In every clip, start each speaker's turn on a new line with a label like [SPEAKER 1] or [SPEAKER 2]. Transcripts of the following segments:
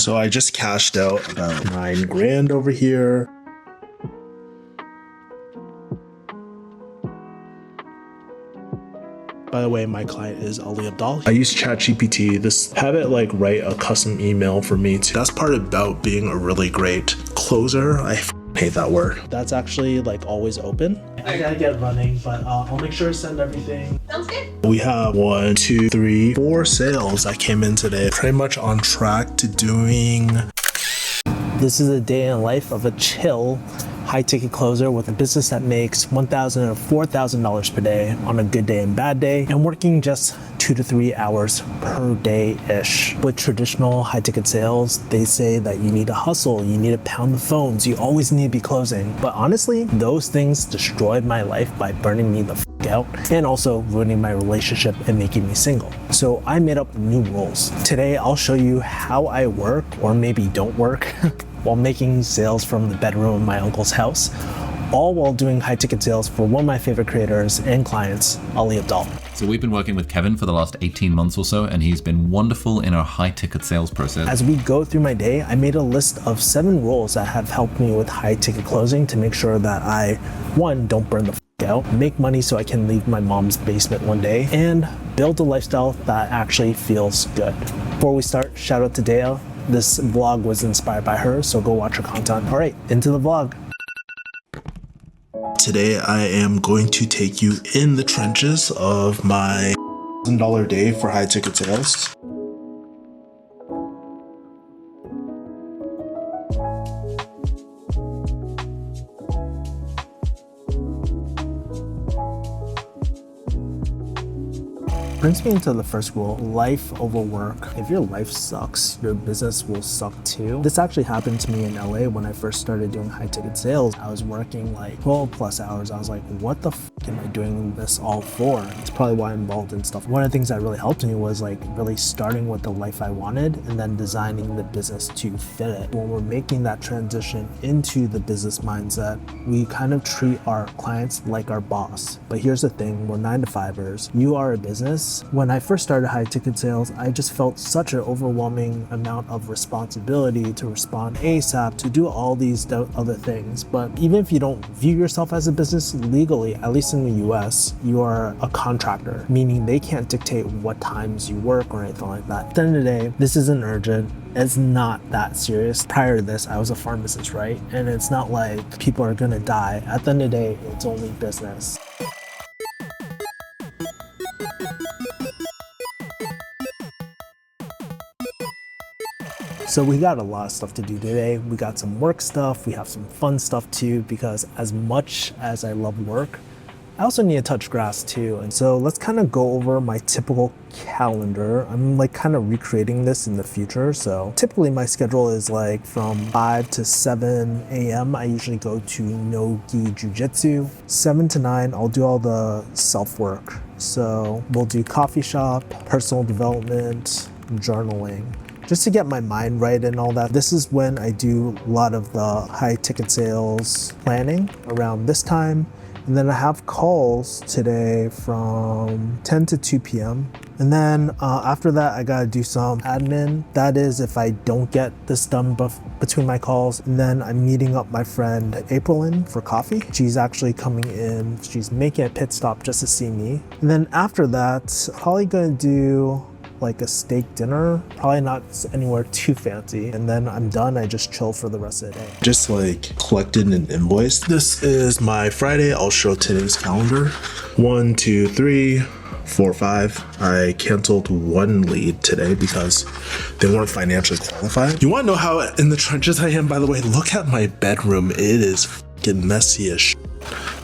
[SPEAKER 1] So I just cashed out about 9 grand over here. By the way, my client is Ali Abdal. I use ChatGPT. Have it like write a custom email for me too. That's part about being a really great closer. I hate that word. That's actually like always open. I gotta get running, but I'll make sure to send everything.
[SPEAKER 2] Sounds good.
[SPEAKER 1] We have 1, 2, 3, 4 sales that came in today. Pretty much on track to doing. This is a day in life of a chill high-ticket closer with a business that makes $1,000 or $4,000 per day on a good day and bad day, and working just 2 to 3 hours per day-ish. With traditional high-ticket sales, they say that you need to hustle, you need to pound the phones, you always need to be closing. But honestly, those things destroyed my life by burning me the f out and also ruining my relationship and making me single. So I made up new rules. Today, I'll show you how I work, or maybe don't work, while making sales from the bedroom of my uncle's house, all while doing high ticket sales for one of my favorite creators and clients, Ali Abdal.
[SPEAKER 3] So we've been working with Kevin for the last 18 months or so, and he's been wonderful in our high ticket sales process.
[SPEAKER 1] As we go through my day, I made a list of 7 rules that have helped me with high ticket closing to make sure that I, 1, don't burn the f out, make money so I can leave my mom's basement one day, and build a lifestyle that actually feels good. Before we start, shout out to Dea. This vlog was inspired by her, so go watch her content. All right, into the vlog. Today, I am going to take you in the trenches of my $1,000 day for high ticket sales. Brings me into the first rule, life over work. If your life sucks, your business will suck too. This actually happened to me in LA when I first started doing high ticket sales. I was working like 12 plus hours. I was like, what the f am I doing this all for? It's probably why I'm involved in stuff. One of the things that really helped me was like really starting with the life I wanted and then designing the business to fit it. When we're making that transition into the business mindset, we kind of treat our clients like our boss. But here's the thing, we're 9-to-5ers. You are a business. When I first started high ticket sales, I just felt such an overwhelming amount of responsibility to respond ASAP, to do all these other things. But even if you don't view yourself as a business legally, at least in the US, you are a contractor, meaning they can't dictate what times you work or anything like that. At the end of the day, this isn't urgent. It's not that serious. Prior to this, I was a pharmacist, right? And it's not like people are gonna die. At the end of the day, it's only business. So we got a lot of stuff to do today. We got some work stuff, we have some fun stuff too, because as much as I love work, I also need to touch grass too. And so let's kind of go over my typical calendar. I'm like kind of recreating this in the future. So typically my schedule is like from 5 to 7 a.m. I usually go to no-gi jiu-jitsu. 7 to 9, I'll do all the self-work. So we'll do coffee shop, personal development, journaling, just to get my mind right and all that. This is when I do a lot of the high ticket sales planning around this time. And then I have calls today from 10 to 2 p.m. And then after that, I gotta do some admin. That is if I don't get this done between my calls. And then I'm meeting up my friend Aprilyn for coffee. She's actually coming in. She's making a pit stop just to see me. And then after that, probably gonna do like a steak dinner, probably not anywhere too fancy. And then I'm done, I just chill for the rest of the day. Just like collected an invoice. This is my Friday. I'll show today's calendar. 1, 2, 3, 4, 5. I canceled 1 lead today because they weren't financially qualified. You wanna know how in the trenches I am, by the way? Look at my bedroom. It is fucking messy as shit.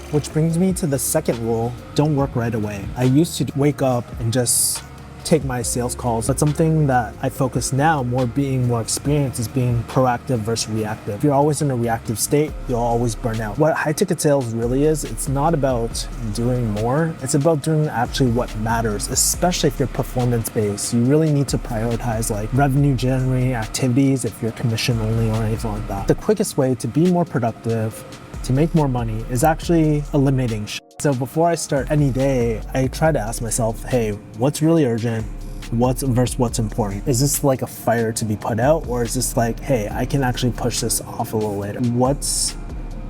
[SPEAKER 1] Which brings me to the second rule, don't work right away. I used to wake up and just take my sales calls, but something that I focus now, being more experienced, is being proactive versus reactive. If you're always in a reactive state, you'll always burn out. What high ticket sales really is, it's not about doing more, it's about doing actually what matters, especially if you're performance based. You really need to prioritize like revenue generating activities if you're commission only or anything like that. The quickest way to be more productive, to make more money, is actually eliminating shit. So before I start any day, I try to ask myself, hey, what's really urgent? what's important? Is this like a fire to be put out, or is this like, hey, I can actually push this off a little later? What's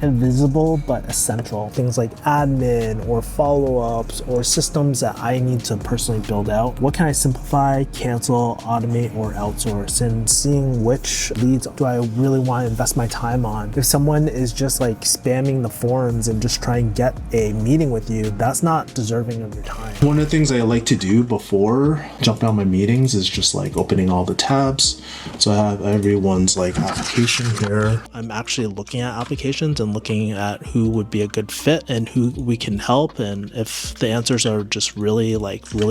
[SPEAKER 1] invisible but essential? Things like admin or follow-ups or systems that I need to personally build out. What can I simplify, cancel, automate, or outsource? And seeing which leads do I really want to invest my time on. If someone is just like spamming the forums and just trying to get a meeting with you, that's not deserving of your time.
[SPEAKER 2] One of the things I like to do before jumping on my meetings is just like opening all the tabs. So I have everyone's like application here. I'm actually looking at applications and looking at who would be a good fit and who we can help. And if the answers are just really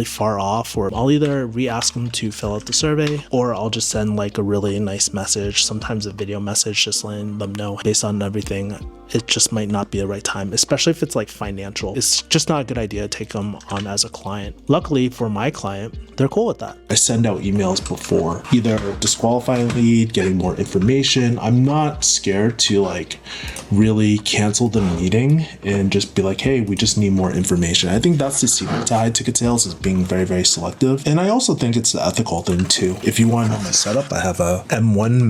[SPEAKER 2] far off, or I'll either re-ask them to fill out the survey, or I'll just send like a really nice message, sometimes a video message, just letting them know based on everything, it just might not be the right time, especially if it's like financial. It's just not a good idea to take them on as a client. Luckily for my client, they're cool with that. I send out emails before, either disqualifying a lead, getting more information. I'm not scared to like really cancel the meeting and just be like, hey, we just need more information. I think that's the secret to high ticket sales, is being very, very selective. And I also think it's the ethical thing too. If you want to know my setup, I have a M1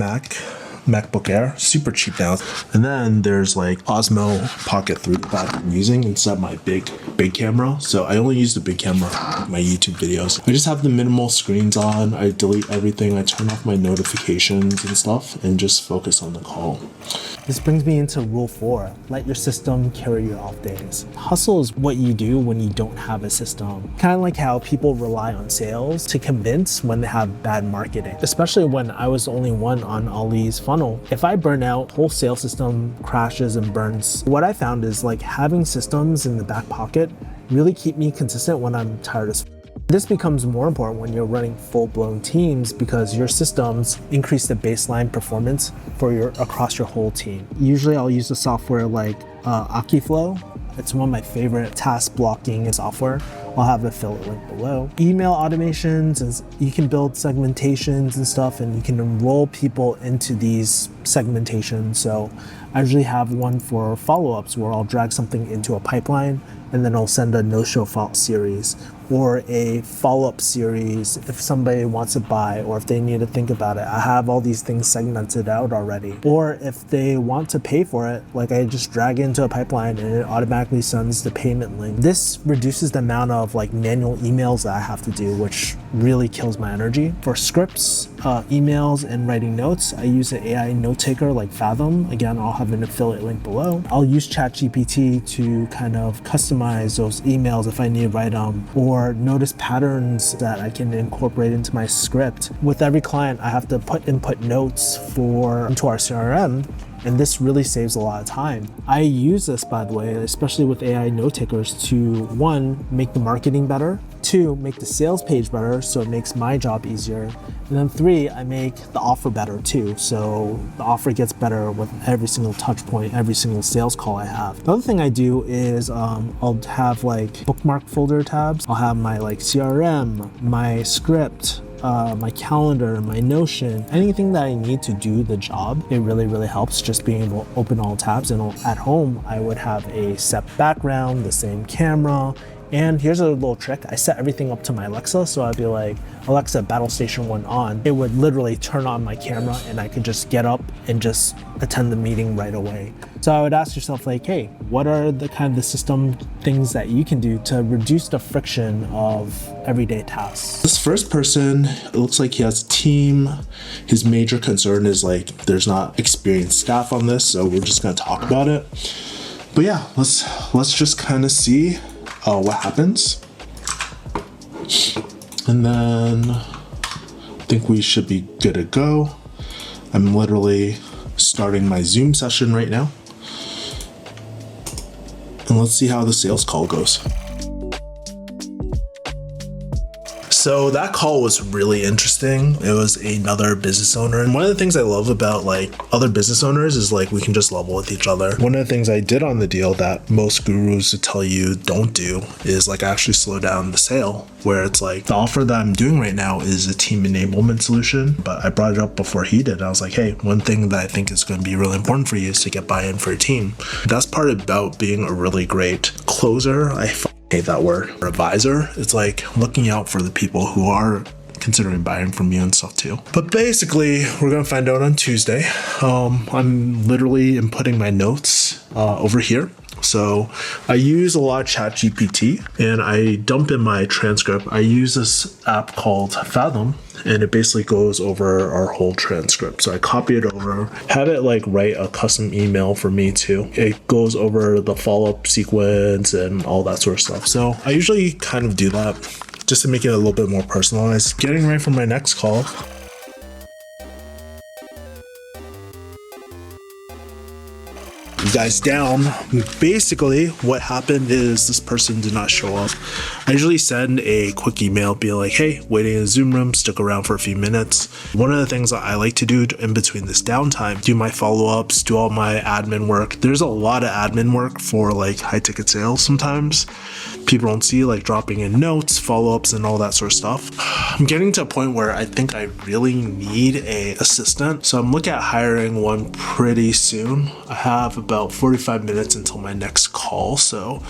[SPEAKER 2] MacBook Air, super cheap now. And then there's like Osmo Pocket 3 that I'm using instead of my big camera. So I only use the big camera for my YouTube videos. I just have the minimal screens on. I delete everything. I turn off my notifications and stuff and just focus on the call.
[SPEAKER 1] This brings me into rule 4, let your system carry your off days. Hustle is what you do when you don't have a system. Kind of like how people rely on sales to convince when they have bad marketing, especially when I was the only one on Ali's funnel. If I burn out, whole sales system crashes and burns. What I found is like having systems in the back pocket really keep me consistent when I'm tired as This becomes more important when you're running full-blown teams, because your systems increase the baseline performance for across your whole team. Usually I'll use a software like Akiflow. It's one of my favorite task blocking software. I'll have the affiliate link below. Email automations, and you can build segmentations and stuff, and you can enroll people into these segmentations. So I usually have one for follow-ups where I'll drag something into a pipeline and then I'll send a no-show follow series, or a follow-up series if somebody wants to buy or if they need to think about it. I have all these things segmented out already. Or if they want to pay for it, like I just drag it into a pipeline and it automatically sends the payment link. This reduces the amount of like manual emails that I have to do, which really kills my energy. For scripts, emails, and writing notes, I use an AI note taker like Fathom. Again, I'll have an affiliate link below. I'll use ChatGPT to kind of customize those emails if I need to write them, or notice patterns that I can incorporate into my script. With every client, I have to input notes into our CRM, and this really saves a lot of time. I use this, by the way, especially with AI note takers, to 1, make the marketing better, 2, make the sales page better, so it makes my job easier, and then 3, I make the offer better too, so the offer gets better with every single touch point, every single sales call I have. The other thing I do is I'll have like bookmark folder tabs. I'll have my like CRM, my script, my calendar, my Notion, anything that I need to do the job. It really, really helps just being able to open all tabs. And at home, I would have a set background, the same camera. And here's a little trick. I set everything up to my Alexa. So I'd be like, Alexa, Battle Station 1 on. It would literally turn on my camera and I could just get up and just attend the meeting right away. So I would ask yourself like, hey, what are the kind of the system things that you can do to reduce the friction of everyday tasks?
[SPEAKER 2] This first person, it looks like he has a team. His major concern is like, there's not experienced staff on this. So we're just gonna talk about it. But yeah, let's just kind of see what happens. And then I think we should be good to go. I'm literally starting my Zoom session right now. And let's see how the sales call goes. So that call was really interesting. It was another business owner. And one of the things I love about like other business owners is like we can just level with each other. One of the things I did on the deal that most gurus would tell you don't do is like actually slow down the sale, where it's like the offer that I'm doing right now is a team enablement solution, but I brought it up before he did. I was like, hey, one thing that I think is going to be really important for you is to get buy-in for your team. That's part about being a really great closer. I hate that word, advisor. It's like looking out for the people who are considering buying from you and stuff too. But basically, we're gonna find out on Tuesday. I'm literally inputting my notes over here. So I use a lot of ChatGPT and I dump in my transcript. I use this app called Fathom, and it basically goes over our whole transcript. So I copy it over, had it like write a custom email for me too. It goes over the follow-up sequence and all that sort of stuff. So I usually kind of do that just to make it a little bit more personalized. Getting ready for my next call. You guys down. Basically, what happened is this person did not show up. I usually send a quick email being like, hey, waiting in the Zoom room, stick around for a few minutes. One of the things that I like to do in between this downtime, do my follow-ups, do all my admin work. There's a lot of admin work for like high ticket sales sometimes. People don't see, like dropping in notes, follow-ups, and all that sort of stuff. I'm getting to a point where I think I really need an assistant. So I'm looking at hiring one pretty soon. I have about 45 minutes until my next call. So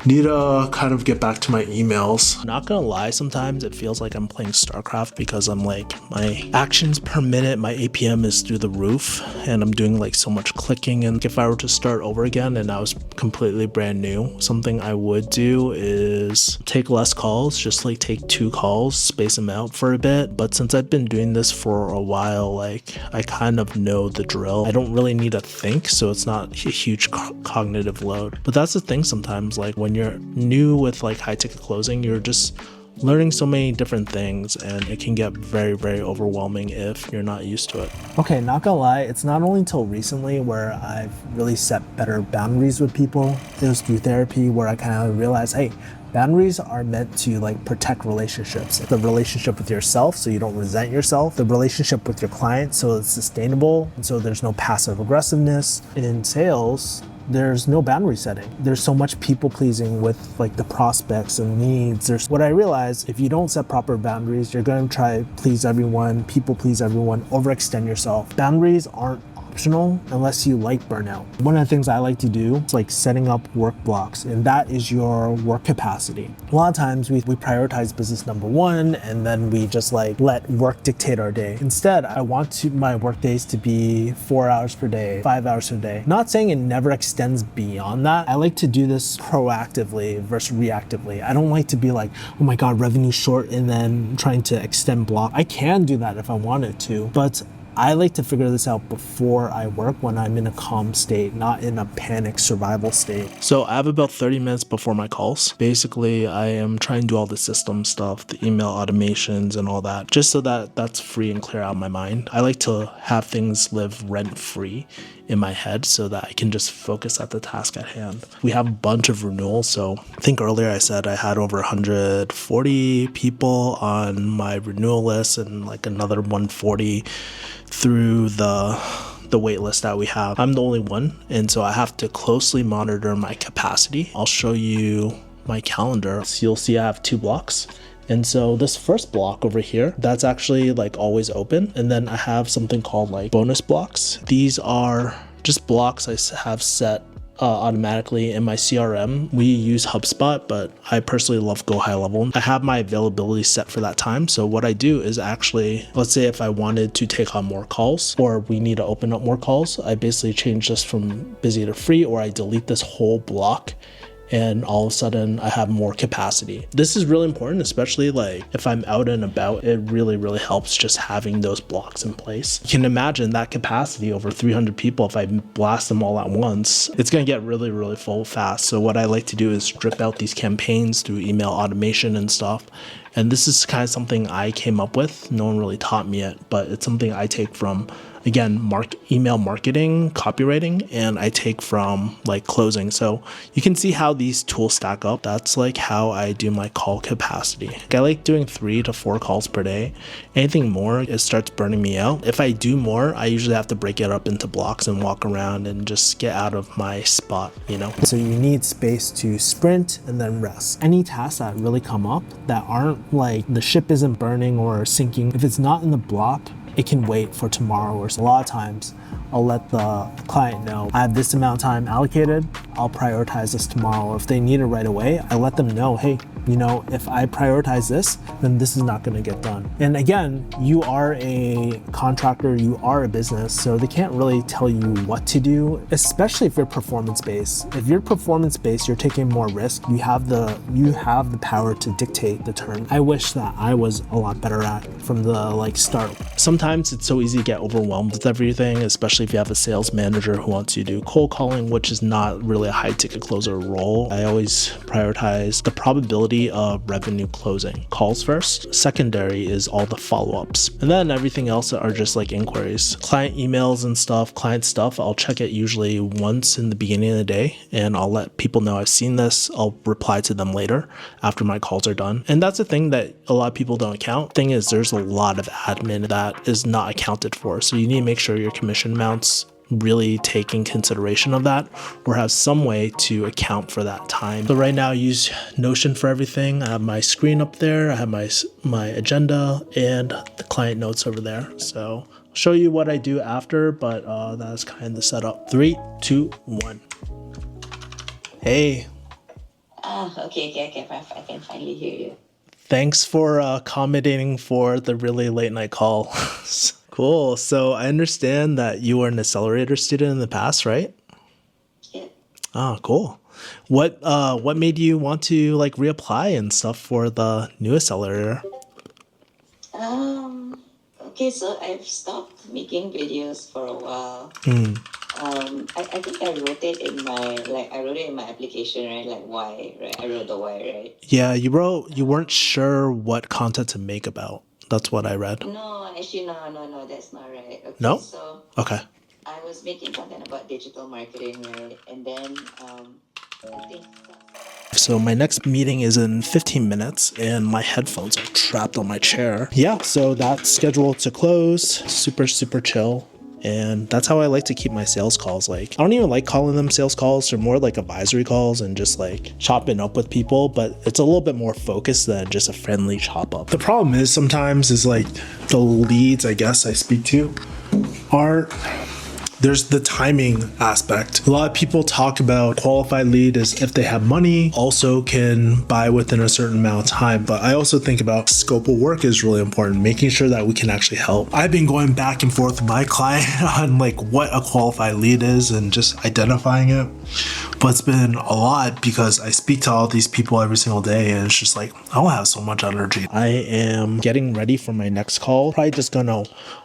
[SPEAKER 2] need to kind of get back to my emails. Not gonna lie, sometimes it feels like I'm playing StarCraft because I'm like, my actions per minute, my APM is through the roof and I'm doing like so much clicking. And if I were to start over again and I was completely brand new, something I would do is take less calls, just like take 2 calls, space them out for a bit. But since I've been doing this for a while, like I kind of know the drill. I don't really need to think, so it's not a huge cognitive load. But that's the thing sometimes, like when you're new with like high ticket closing, you're just learning so many different things and it can get very, very overwhelming if you're not used to it.
[SPEAKER 1] Okay, not gonna lie, it's not only until recently where I've really set better boundaries with people. It was through therapy where I kind of realized, hey, boundaries are meant to like protect relationships. The relationship with yourself so you don't resent yourself. The relationship with your client so it's sustainable and so there's no passive aggressiveness. In sales, there's no boundary setting. There's so much people pleasing with like the prospects and needs. There's what I realized, if you don't set proper boundaries, you're going to try to please everyone, people please everyone, overextend yourself. Boundaries aren't optional unless you like burnout. One of the things I like to do is like setting up work blocks, and that is your work capacity. A lot of times we prioritize business number one and then we just like let work dictate our day. Instead, I want my work days to be 4 hours per day, 5 hours per day. Not saying it never extends beyond that. I like to do this proactively versus reactively. I don't like to be like, oh my God, revenue short and then trying to extend block. I can do that if I wanted to, but I like to figure this out before I work when I'm in a calm state, not in a panic survival state. So I have about 30 minutes before my calls. Basically, I am trying to do all the system stuff, the email automations and all that, just so that that's free and clear out of my mind. I like to have things live rent-free in my head so that I can just focus at the task at hand. We have a bunch of renewals. So I think earlier I said I had over 140 people on my renewal list and like another 140 through the wait list that we have. I'm the only one, and so I have to closely monitor my capacity. I'll show you my calendar. So you'll see I have 2 blocks. And so this first block over here, that's actually like always open. And then I have something called like bonus blocks. These are just blocks I have set automatically in my CRM. We use HubSpot, but I personally love Go High Level. I have my availability set for that time. So what I do is actually, let's say if I wanted to take on more calls or we need to open up more calls, I basically change this from busy to free, or I delete this whole block and all of a sudden I have more capacity. This is really important, especially like if I'm out and about. It really, really helps just having those blocks in place. You can imagine that capacity over 300 people. If I blast them all at once, it's gonna get really, really full fast. So what I like to do is strip out these campaigns through email automation and stuff. And this is kind of something I came up with. No one really taught me it, but it's something I take from, again, email marketing, copywriting, and I take from like closing. So you can see how these tools stack up. That's like how I do my call capacity. I like doing 3 to 4 calls per day. Anything more, it starts burning me out. If I do more, I usually have to break it up into blocks and walk around and just get out of my spot, you know? So you need space to sprint and then rest. Any tasks that really come up that aren't like the ship isn't burning or sinking, if it's not in the block, it can wait for tomorrow. Or a lot of times I'll let the client know I have this amount of time allocated, I'll prioritize this tomorrow. Or if they need it right away, I let them know, hey, you know, if I prioritize this, then this is not going to get done. And again, you are a contractor, you are a business, so they can't really tell you what to do, especially if you're performance-based. If you're performance-based, you're taking more risk. You have the power to dictate the term. I wish that I was a lot better at from the start. Sometimes it's so easy to get overwhelmed with everything, especially if you have a sales manager who wants you to do cold calling, which is not really a high ticket closer role. I always prioritize the probability of revenue closing. Calls first, secondary is all the follow-ups, and then everything else are just like inquiries. Client emails and stuff, client stuff, I'll check it usually once in the beginning of the day, and I'll let people know I've seen this. I'll reply to them later after my calls are done. And that's the thing that a lot of people don't account. Thing is, there's a lot of admin that is not accounted for, so you need to make sure your commission amounts really take in consideration of that, or have some way to account for that time. So right now I use Notion for everything. I have my screen up there, I have my agenda and the client notes over there. So I'll show you what I do after, but that's kind of the setup. 3, 2, 1. Hey.
[SPEAKER 4] Okay, I can finally hear you.
[SPEAKER 1] Thanks for accommodating for the really late night call. Cool. So I understand that you were an accelerator student in the past, right?
[SPEAKER 4] Yeah.
[SPEAKER 1] Oh, cool. What made you want to reapply and stuff for the new accelerator?
[SPEAKER 4] Okay, so I've stopped making videos for a while. I think I wrote it in my application, right? Like why, right? I wrote the why, right?
[SPEAKER 1] Yeah, you weren't sure what content to make about. That's what I read.
[SPEAKER 4] No, actually, no, that's not right. Okay,
[SPEAKER 1] No?
[SPEAKER 4] so
[SPEAKER 1] Okay.
[SPEAKER 4] I was making content about digital marketing, right? And then I think.
[SPEAKER 1] So my next meeting is in 15 minutes and my headphones are trapped on my chair. Yeah, so that's scheduled to close. Super, super chill. And that's how I like to keep my sales calls. I don't even like calling them sales calls. They're more like advisory calls and just chopping up with people, but it's a little bit more focused than just a friendly chop up. The problem is sometimes the leads I guess I speak to there's the timing aspect. A lot of people talk about qualified lead as if they have money, also can buy within a certain amount of time. But I also think about scope of work is really important, making sure that we can actually help. I've been going back and forth with my client on what a qualified lead is and just identifying it. But it's been a lot because I speak to all these people every single day and it's just I don't have so much energy. I am getting ready for my next call. Probably just gonna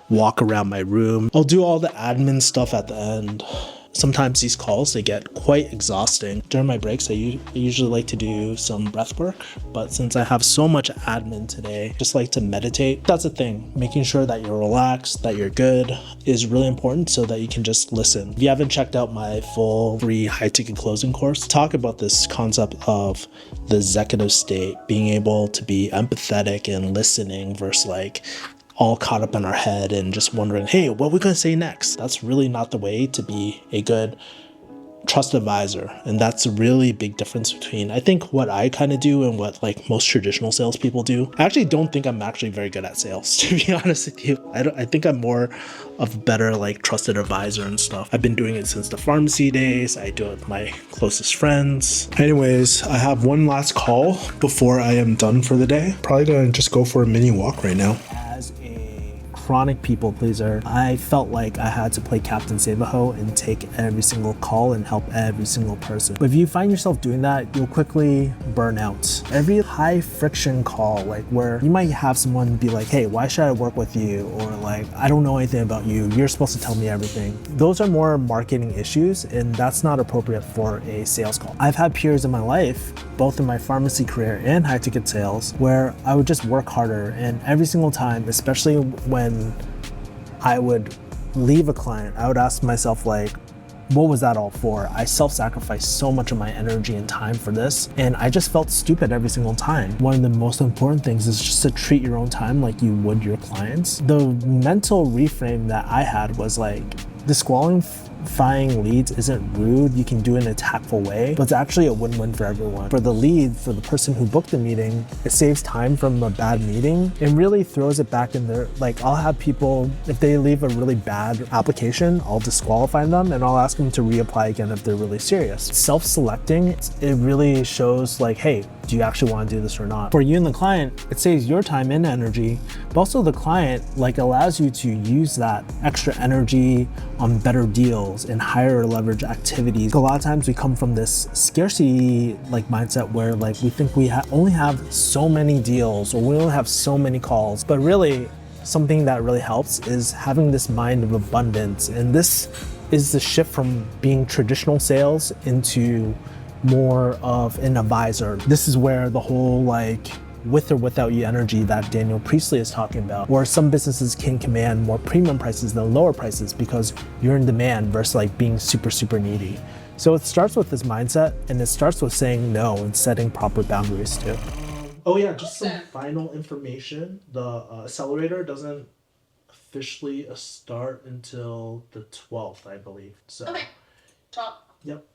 [SPEAKER 1] walk around my room. I'll do all the admin stuff at the end. Sometimes these calls, they get quite exhausting. During my breaks, I usually like to do some breath work, but since I have so much admin today, just like to meditate. That's the thing, making sure that you're relaxed, that you're good is really important so that you can just listen. If you haven't checked out my full free high ticket closing course, talk about this concept of the executive state, being able to be empathetic and listening versus all caught up in our head and just wondering, hey, what are we going to say next? That's really not the way to be a good trusted advisor. And that's a really big difference between, I think, what I kind of do and what most traditional salespeople do. I actually don't think I'm actually very good at sales, to be honest with you. I think I'm more of a better trusted advisor and stuff. I've been doing it since the pharmacy days. I do it with my closest friends. Anyways, I have one last call before I am done for the day. Probably gonna just go for a mini walk right now. As a chronic people pleaser, I felt like I had to play Captain Save-A-Ho and take every single call and help every single person. But if you find yourself doing that, you'll quickly burn out. Every high friction call, where you might have someone be like, hey, why should I work with you? Or I don't know anything about you. You're supposed to tell me everything. Those are more marketing issues, and that's not appropriate for a sales call. I've had periods in my life, both in my pharmacy career and high ticket sales, where I would just work harder. And every single time, especially when I would leave a client, I would ask myself what was that all for? I self-sacrificed so much of my energy and time for this, and I just felt stupid every single time. One of the most important things is just to treat your own time like you would your clients. The mental reframe that I had was the qualifying leads isn't rude. You can do it in a tactful way, but it's actually a win-win for everyone. For the lead, for the person who booked the meeting, it saves time from a bad meeting and really throws it back in their, like I'll have people, if they leave a really bad application, I'll disqualify them and I'll ask them to reapply again if they're really serious. Self-selecting, it really shows like, hey, do you actually want to do this or not? For you and the client, it saves your time and energy, but also the client like allows you to use that extra energy on better deals and higher leverage activities. A lot of times we come from this scarcity like mindset where like we think we only have so many deals or we only have so many calls, but really something that really helps is having this mind of abundance. And this is the shift from being traditional sales into more of an advisor. This is where the whole like with or without you energy that Daniel Priestley is talking about, where some businesses can command more premium prices than lower prices because you're in demand versus like being super needy. So it starts with this mindset and it starts with saying no and setting proper boundaries too.
[SPEAKER 2] Oh yeah, just some final information. The accelerator doesn't officially start until the 12th, I believe. So.
[SPEAKER 5] Okay. Top.
[SPEAKER 2] Yep.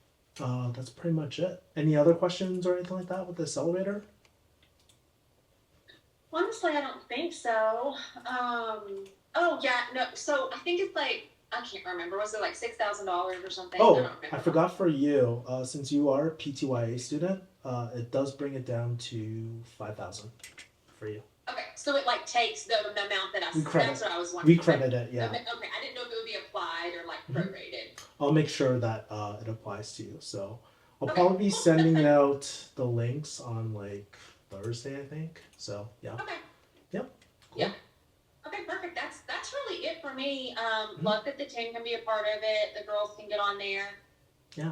[SPEAKER 2] That's pretty much it. Any other questions or anything like that with the accelerator?
[SPEAKER 5] Honestly, I don't think so. Oh yeah, no. So I think it's like I can't remember. Was it like $6,000 or something?
[SPEAKER 2] Oh, I forgot for you. Since you are a PTYA student, it does bring it down to 5,000 for you.
[SPEAKER 5] Okay, so it like takes the amount that I. That's what I was wondering.
[SPEAKER 2] We credit it, yeah.
[SPEAKER 5] Okay, I didn't know if it would be applied or like prorated.
[SPEAKER 2] I'll make sure that it applies to you. So I'll probably be sending out the links on like Thursday, I think. So yeah.
[SPEAKER 5] Okay.
[SPEAKER 2] Yep. Cool.
[SPEAKER 5] Yeah. Okay, perfect. That's really it for me. Love that the team can be a part of it. The girls can get on there.
[SPEAKER 2] Yeah.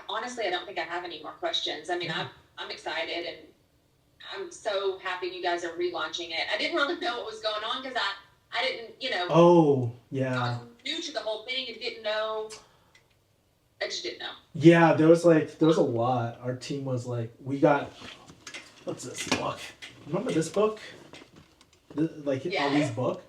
[SPEAKER 5] Honestly, I don't think I have any more questions. I mean, I'm excited and I'm so happy you guys are relaunching it. I didn't really know what was going on because I didn't,
[SPEAKER 2] Oh, yeah.
[SPEAKER 5] I was new to the whole thing and didn't know. I just didn't know.
[SPEAKER 2] Yeah, there was a lot. Our team was like, we got, what's this book? Remember this book? Ali's book?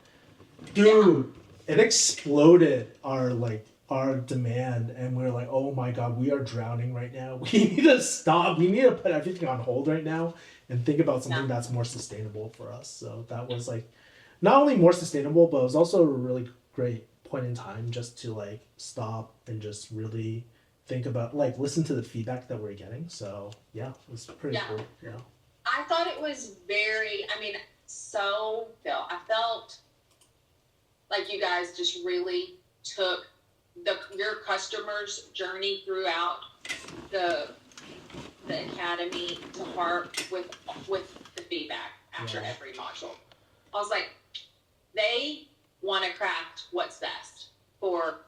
[SPEAKER 2] Dude, it exploded our demand, and we're like, oh my god, we are drowning right now. We need to stop. We need to put everything on hold right now and think about something that's more sustainable for us. So that was like not only more sustainable, but it was also a really great point in time just to like stop and just really think about like listen to the feedback that we're getting. So yeah, it was pretty cool. Yeah.
[SPEAKER 5] I thought it was I felt like you guys just really took your customers' journey throughout the academy to heart with the feedback after every module. I was like, they want to craft what's best for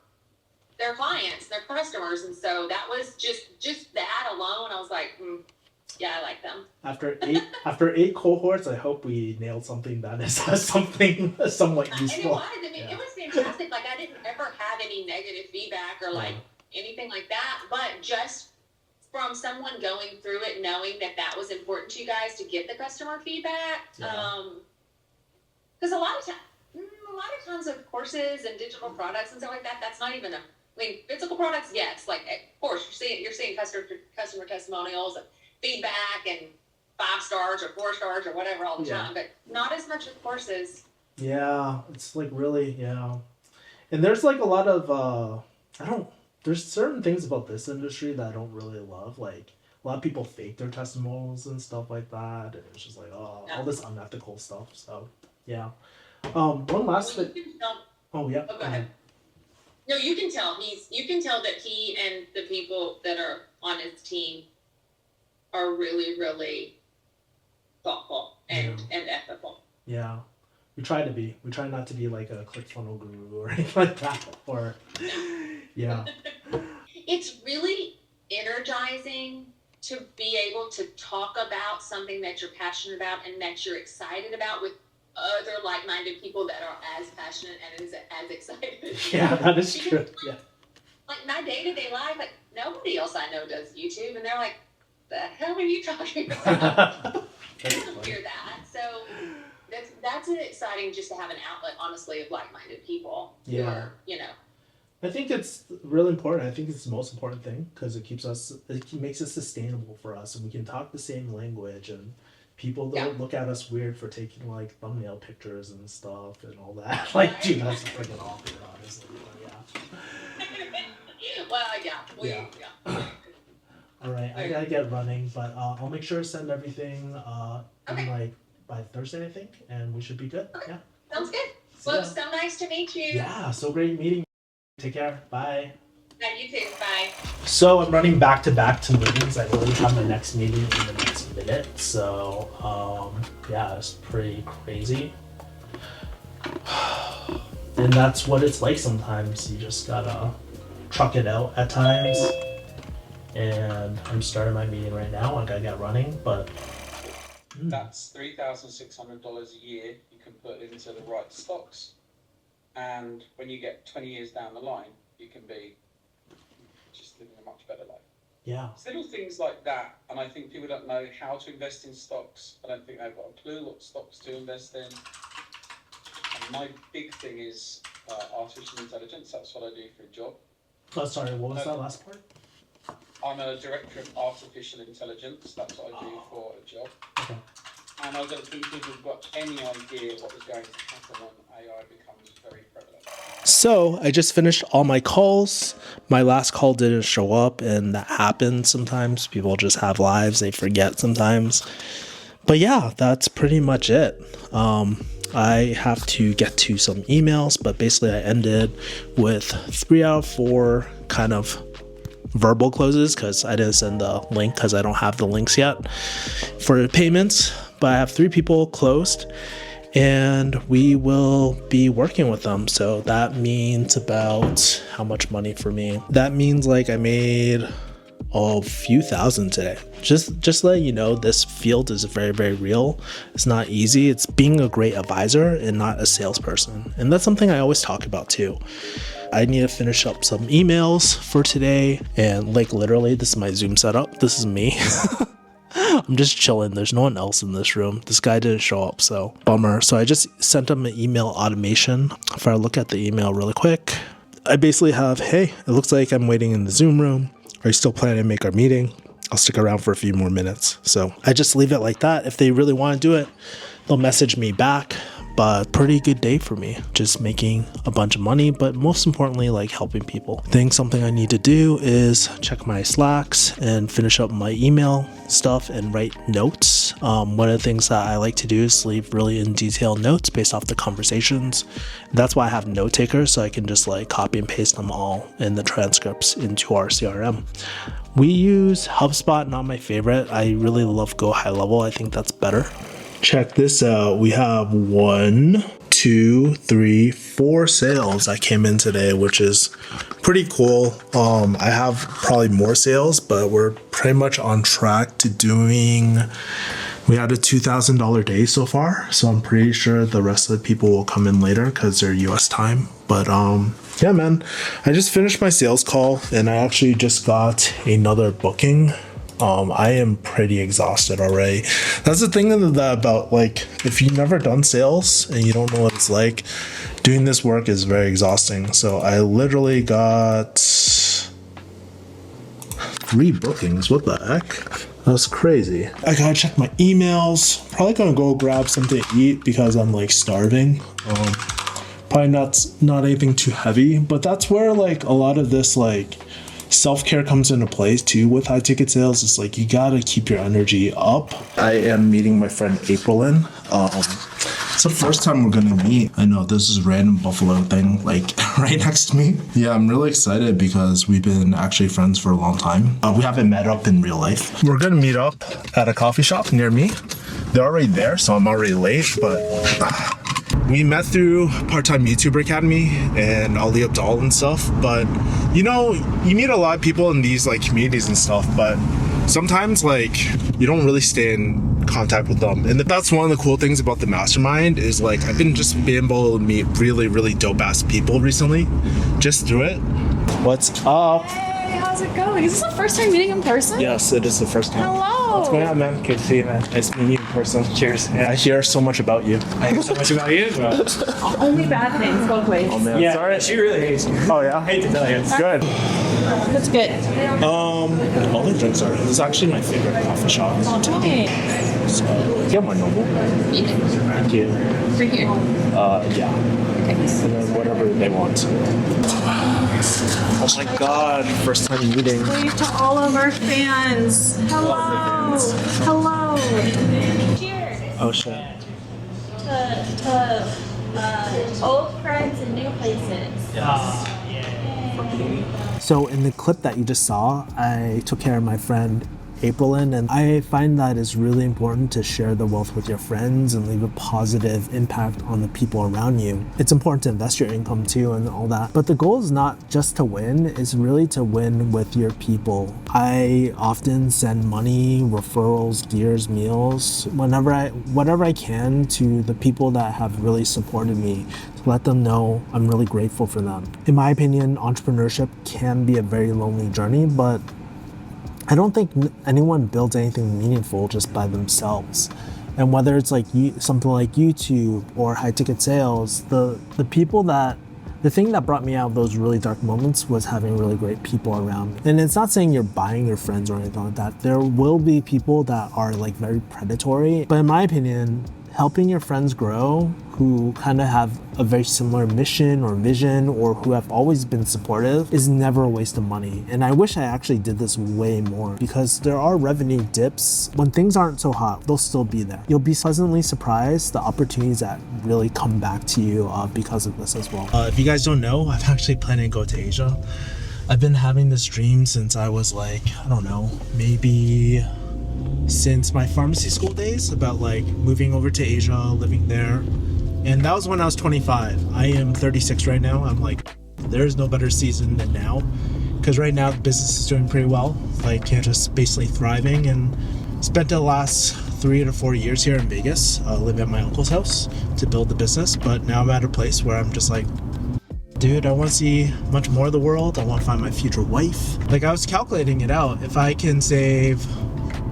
[SPEAKER 5] their clients, their customers, and so that was just that alone. I was like, yeah, I like them.
[SPEAKER 2] After eight cohorts, I hope we nailed something that is something somewhat useful.
[SPEAKER 5] And it was fantastic. Like I didn't ever have any negative feedback or like anything like that, but just from someone going through it, knowing that was important to you guys to get the customer feedback. Because a lot of times with courses and digital products and stuff like that, that's not even physical products, yes. Like of course you're seeing customer testimonials and feedback and 5 stars or 4 stars or whatever all the time, but not as much with courses.
[SPEAKER 2] Yeah, it's like really, and there's like a lot of there's certain things about this industry that I don't really love. Like a lot of people fake their testimonials and stuff like that, and it's just like all this unethical stuff. So yeah. One last thing. Oh yeah.
[SPEAKER 5] Oh, go ahead. No, you can tell that he and the people that are on his team are really, really thoughtful and ethical.
[SPEAKER 2] Yeah. We try not to be like a ClickFunnels guru or anything like that. Or yeah.
[SPEAKER 5] It's really energizing to be able to talk about something that you're passionate about and that you're excited about with other like-minded people that are as passionate and as excited.
[SPEAKER 2] Yeah, that is true. Yeah.
[SPEAKER 5] Like my day-to-day life, like nobody else I know does YouTube, and they're like, "The hell are you talking about?" I don't hear that. So that's exciting just to have an outlet, honestly, of like-minded people.
[SPEAKER 2] Yeah.
[SPEAKER 5] Who are,
[SPEAKER 2] I think it's really important. I think it's the most important thing because it makes it sustainable for us, and we can talk the same language, and people don't look at us weird for taking like thumbnail pictures and stuff and all that. Like, dude, that's freaking awkward, honestly. But,
[SPEAKER 5] Well,
[SPEAKER 2] all right, I gotta get running, but I'll make sure to send everything in like by Thursday, I think, and we should be good.
[SPEAKER 5] Okay.
[SPEAKER 2] Yeah.
[SPEAKER 5] Sounds good. Well, it's so nice to meet you.
[SPEAKER 2] Yeah, so great meeting you. Take care. Bye.
[SPEAKER 5] Yeah, you too. Bye.
[SPEAKER 2] So I'm running back to meetings. I literally have my next meeting in the next minute. So yeah, it's pretty crazy. And that's what it's like sometimes. You just gotta truck it out at times. And I'm starting my meeting right now. I gotta get running, but
[SPEAKER 6] that's $3,600 a year you can put into the right stocks. And when you get 20 years down the line, you can be just living a much better life.
[SPEAKER 2] yeah.
[SPEAKER 6] It's little things like that, and I think people don't know how to invest in stocks. I don't think they've got a clue what stocks to invest in. And my big thing is artificial intelligence. That's what I do for a job.
[SPEAKER 2] Oh, sorry, what was that last part?
[SPEAKER 6] I'm a director of artificial intelligence. That's what I do for a job.
[SPEAKER 2] Okay.
[SPEAKER 6] And I don't think people have got any idea what is going to happen when AI becomes very prevalent.
[SPEAKER 2] So I just finished all my calls. My last call didn't show up, and that happens sometimes. People just have lives, they forget sometimes. But yeah, that's pretty much it. I have to get to some emails, but basically I ended with 3 out of 4 kind of verbal closes because I didn't send the link because I don't have the links yet for payments. But I have 3 people closed, and we will be working with them. So that means about how much money for me? That means like I made a few thousand today. Just to let you know, this field is very, very real. It's not easy. It's being a great advisor and not a salesperson. And that's something I always talk about too. I need to finish up some emails for today. And like literally, this is my Zoom setup. This is me. I'm just chilling. There's no one else in this room. This guy didn't show up, so bummer. So I just sent him an email automation. If I look at the email really quick, I basically have, hey, it looks like I'm waiting in the Zoom room. Are you still planning to make our meeting? I'll stick around for a few more minutes. So I just leave it like that. If they really want to do it, they'll message me back. But pretty good day for me, just making a bunch of money, but most importantly, like helping people. I think something I need to do is check my Slacks and finish up my email stuff and write notes. One of the things that I like to do is leave really in detail notes based off the conversations. That's why I have note takers, so I can just like copy and paste them all in the transcripts into our CRM. We use HubSpot, not my favorite. I really love Go High Level. I think that's better. Check this out. We have 1, 2, 3, 4 sales that came in today, which is pretty cool. I have probably more sales, but we're pretty much on track to doing. We had a $2,000 day so far, so I'm pretty sure the rest of the people will come in later because they're US time. But yeah, man, I just finished my sales call and I actually just got another booking. I am pretty exhausted already. That's the thing about like, if you've never done sales and you don't know what it's like, doing this work is very exhausting. So I literally got 3 bookings. What the heck? That's crazy. I gotta check my emails. Probably gonna go grab something to eat because I'm like starving. Probably not anything too heavy, but that's where like a lot of this like self-care comes into place too with high ticket sales. It's like you gotta keep your energy up. I am meeting my friend Aprilyn. It's the first time we're gonna meet. I know this is a random Buffalo thing like right next to me. Yeah, I'm really excited because we've been actually friends for a long time. We haven't met up in real life. We're gonna meet up at a coffee shop near me. They're already there, so I'm already late, but we met through Part-Time YouTuber Academy and Ali Abdal and stuff. But you know, you meet a lot of people in these like communities and stuff, but sometimes like you don't really stay in contact with them. And that's one of the cool things about the mastermind is like I've been able to meet really, really dope ass people recently just through it. What's up?
[SPEAKER 7] Hey, how's it going? Is this the first time meeting in person?
[SPEAKER 2] Yes, it is the first time.
[SPEAKER 7] Hello.
[SPEAKER 2] What's going on, man? Good to see you, man. Nice meeting you in person. Cheers. Yeah, I hear so much about you.
[SPEAKER 7] I hear so much about you.
[SPEAKER 8] Only bad things, both ways.
[SPEAKER 2] Oh man,
[SPEAKER 7] Yeah,
[SPEAKER 2] sorry.
[SPEAKER 7] she really hates you.
[SPEAKER 2] Oh yeah,
[SPEAKER 7] I hate to tell you.
[SPEAKER 2] it's good.
[SPEAKER 8] That's good.
[SPEAKER 2] All the drinks are. This is actually my favorite coffee shop. So, get my normal. Thank you.
[SPEAKER 8] Right here.
[SPEAKER 2] Yeah. And then whatever they want. Oh my god, first time meeting.
[SPEAKER 8] Wave to all of our fans. Hello. Hello.
[SPEAKER 9] Cheers
[SPEAKER 2] Oh shit.
[SPEAKER 9] to old friends and new places.
[SPEAKER 1] So in the clip that you just saw, I took care of my friend April in, and I find that it's really important to share the wealth with your friends and leave a positive impact on the people around you. It's important to invest your income too and all that, but the goal is not just to win, it's really to win with your people. I often send money, referrals, gears, meals, whatever I can to the people that have really supported me, to let them know I'm really grateful for them. In my opinion, entrepreneurship can be a very lonely journey, but I don't think anyone builds anything meaningful just by themselves. And whether it's like something like YouTube or high ticket sales, the thing that brought me out of those really dark moments was having really great people around me. And it's not saying you're buying your friends or anything like that. There will be people that are like very predatory, but in my opinion, helping your friends grow who kind of have a very similar mission or vision or who have always been supportive is never a waste of money. And I wish I actually did this way more, because there are revenue dips. When things aren't so hot, they'll still be there. You'll be pleasantly surprised the opportunities that really come back to you because of this as well. If you guys don't know, I'm actually planning to go to Asia. I've been having this dream since I was like, I don't know, maybe since my pharmacy school days, about like moving over to Asia, living there. And that was when I was 25. I am 36 right now. I'm like, there's no better season than now, because right now the business is doing pretty well. Like, just basically thriving, and spent the last 3 to 4 years here in Vegas, living at my uncle's house to build the business. But now I'm at a place where I'm just like, dude, I want to see much more of the world. I want to find my future wife. Like, I was calculating it out. If I can save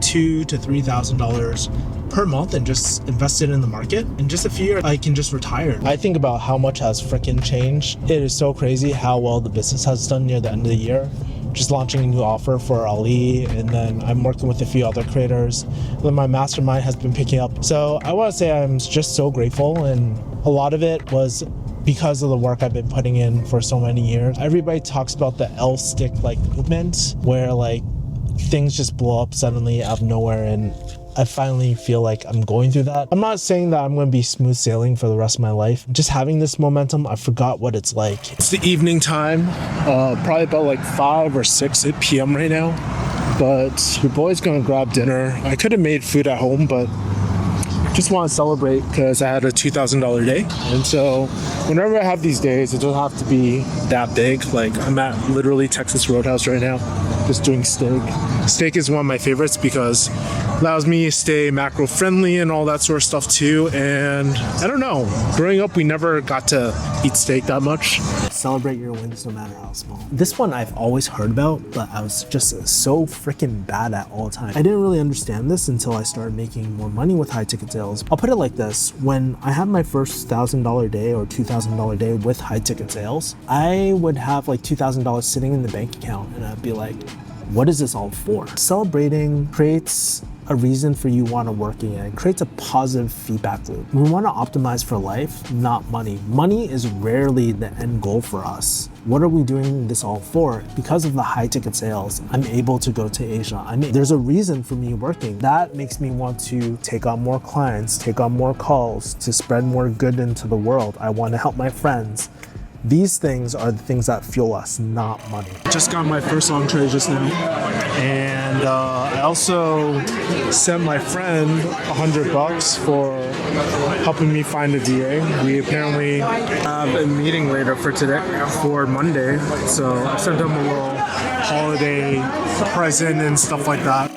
[SPEAKER 1] $2,000 to $3,000 per month and just invest it in the market, in just a few years I can just retire. I think about how much has freaking changed. It is so crazy how well the business has done near the end of the year. Just launching a new offer for Ali, and then I'm working with a few other creators. And then my mastermind has been picking up. So I want to say I'm just so grateful, and a lot of it was because of the work I've been putting in for so many years. Everybody talks about the L stick like movement, where like things just blow up suddenly out of nowhere, and I finally feel like I'm going through that. I'm not saying that I'm going to be smooth sailing for the rest of my life. Just having this momentum, I forgot what it's like. It's the evening time, probably about like 5 or 6 p.m. right now, but your boy's going to grab dinner. I could have made food at home, but just want to celebrate because I had a $2,000 day. And so whenever I have these days, it doesn't have to be that big. Like, I'm at literally Texas Roadhouse right now, just doing steak. Steak is one of my favorites because it allows me to stay macro friendly and all that sort of stuff too. And I don't know, growing up, we never got to eat steak that much. Celebrate your wins no matter how small. This one I've always heard about, but I was just so freaking bad at all the time. I didn't really understand this until I started making more money with high ticket sales. I'll put it like this. When I had my first $1,000 day or $2,000 day with high ticket sales, I would have like $2,000 sitting in the bank account, and I'd be like, what is this all for? Celebrating creates a reason for you want to work again. It creates a positive feedback loop. We want to optimize for life, not money. Money is rarely the end goal for us. What are we doing this all for? Because of the high ticket sales, I'm able to go to Asia. There's a reason for me working. That makes me want to take on more clients, take on more calls, to spread more good into the world. I want to help my friends. These things are the things that fuel us, not money. Just got my first entree just now, and I also sent my friend $100 for helping me find a DA. We apparently have a meeting later for today, for Monday, so I sent him a little holiday present and stuff like that.